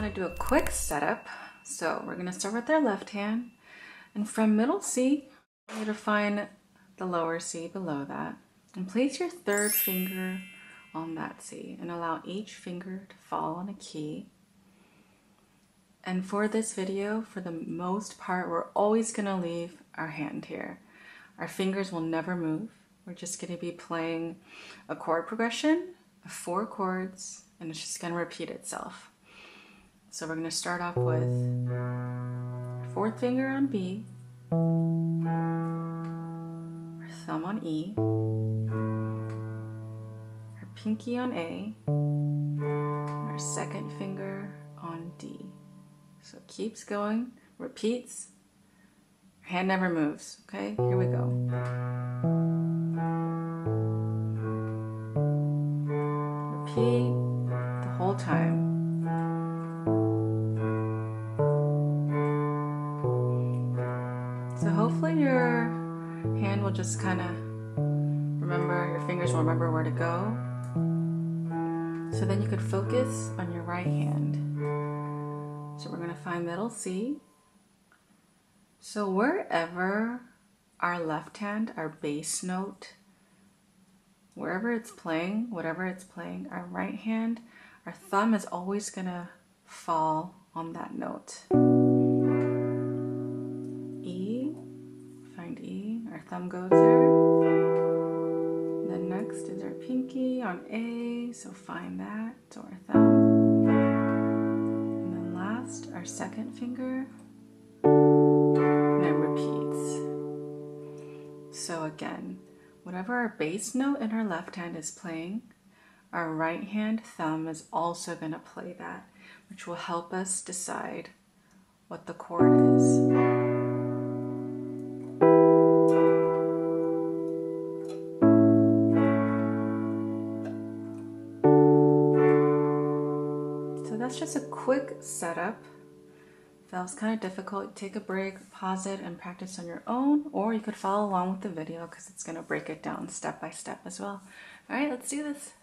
want to do a quick setup. So we're going to start with our left hand, and from middle C, I want you to find the lower C below that and place your third finger on that C and allow each finger to fall on a key. And for this video, for the most part, we're always going to leave our hand here. Our fingers will never move. We're just going to be playing a chord progression of 4 chords, and it's just going to repeat itself. So we're going to start off with our fourth finger on B, our thumb on E, our pinky on A, and our second finger on D. So it keeps going, repeats, our hand never moves. Okay, here we go. Repeat the whole time. So hopefully your hand will just kind of remember, your fingers will remember where to go. So then you could focus on your right hand. So we're going to find middle C. So wherever our left hand, our bass note, wherever it's playing, whatever it's playing, our right hand, our thumb is always going to fall on that note. E, find E, our thumb goes there. And then next is our pinky on A, so find that, so our thumb. And then last, our second finger, and it repeats. So again, whatever our bass note in our left hand is playing, our right hand thumb is also going to play that, which will help us decide what the chord is. So that's just a quick setup. If that was kind of difficult, take a break, pause it, and practice on your own, or you could follow along with the video because it's going to break it down step by step as well. All right, let's do this.